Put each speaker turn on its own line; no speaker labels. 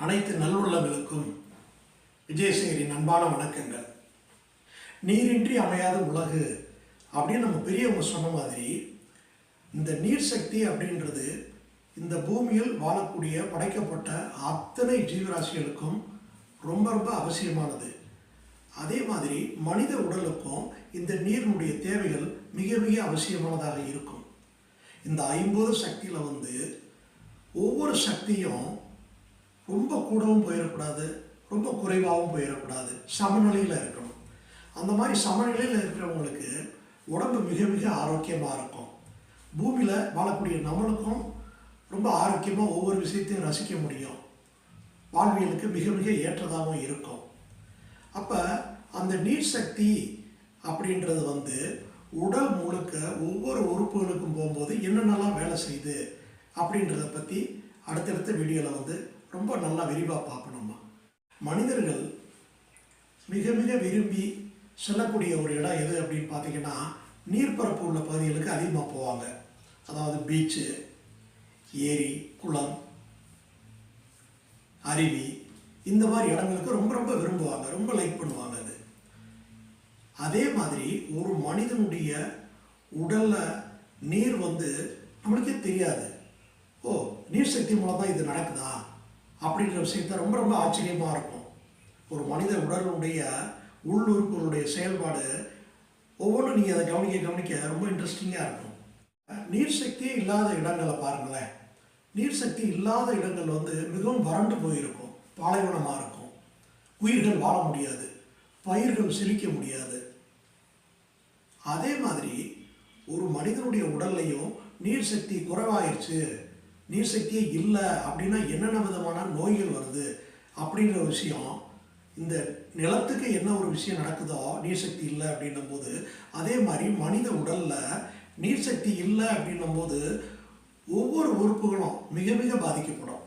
அனைத்து நல்லுள்ளங்களுக்கும் விஜயசேகரின் அன்பான வணக்கங்கள். நீரின்றி அமையாத உலகு அப்படின்னு நம்ம பெரியவங்க சொன்ன மாதிரி, இந்த நீர் சக்தி அப்படின்றது இந்த பூமியில் வாழக்கூடிய படைக்கப்பட்ட அத்தனை ஜீவராசிகளுக்கும் ரொம்ப ரொம்ப அவசியமானது. அதே மாதிரி மனித உடலுக்கும் இந்த நீரினுடைய தேவைகள் மிக மிக அவசியமானதாக இருக்கும். இந்த 50 சக்தியில் ஒவ்வொரு சக்தியும் ரொம்ப கூடவும் போயிடக்கூடாது, ரொம்ப குறைவாகவும் போயிடக்கூடாது, சமநிலையில் இருக்கணும். அந்த மாதிரி சமநிலையில் இருக்கிறவங்களுக்கு உடம்பு மிக மிக ஆரோக்கியமாக இருக்கும். பூமியில் வாழக்கூடிய நம்மளுக்கும் ரொம்ப ஆரோக்கியமாக ஒவ்வொரு விஷயத்தையும் ரசிக்க முடியும். வாழ்வியலுக்கு மிக மிக ஏற்றதாகவும் இருக்கும். அப்போ அந்த நீர் சக்தி அப்படின்றது உடல் முழுக்க ஒவ்வொரு உறுப்புகளுக்கும் போகும்போது என்னென்னலாம் வேலை செய்யுது அப்படின்றத பற்றி அடுத்தடுத்த வீடியோவில் ரொம்ப நல்லா விரிவாக பார்க்கணுமா. மனிதர்கள் மிக மிக விரும்பி செல்லக்கூடிய ஒரு இடம் எது அப்படின்னு பார்த்தீங்கன்னா, நீர்ப்பரப்பு உள்ள பகுதிகளுக்கு அதிகமாக போவாங்க. அதாவது பீச்சு, ஏரி, குளம், அருவி, இந்த மாதிரி இடங்களுக்கு ரொம்ப ரொம்ப விரும்புவாங்க, ரொம்ப லைக் பண்ணுவாங்க. அது அதே மாதிரி ஒரு மனிதனுடைய உடலில் நீர் நம்மளுக்கே தெரியாது. ஓ, நீர் சக்தி மூலம் தான் இது நடக்குதா அப்படின்ற விஷயத்த ரொம்ப ரொம்ப ஆச்சரியமாக இருக்கும். ஒரு மனித உடலுடைய உள்ளுறுப்புகளுடைய செயல்பாடு ஒவ்வொன்றும் நீங்கள் அதை கவனிக்க ரொம்ப இன்ட்ரெஸ்டிங்காக இருக்கும். நீர் சக்தியே இல்லாத இடங்களை பாருங்களேன். நீர் சக்தி இல்லாத இடங்கள் மிகவும் வறண்டு போயிருக்கும், பாலைவனமாக இருக்கும். உயிர்கள் வாழ முடியாது, பயிர்கள் செழிக்க முடியாது. அதே மாதிரி ஒரு மனிதனுடைய உடல்லையும் நீர் சக்தி குறைவாயிருச்சு, நீர் சக்தியே இல்லை அப்படின்னா என்னென்ன விதமான நோய்கள் வருது அப்படின்ற விஷயம், இந்த நிலத்துக்கு என்ன ஒரு விஷயம் நடக்குதோ நீர் சக்தி இல்லை அப்படின்னும் போது, அதே மாதிரி மனித உடலில் நீர் சக்தி இல்லை அப்படின்னும் போது ஒவ்வொரு உறுப்புகளும் மிக மிக பாதிக்கப்படும்.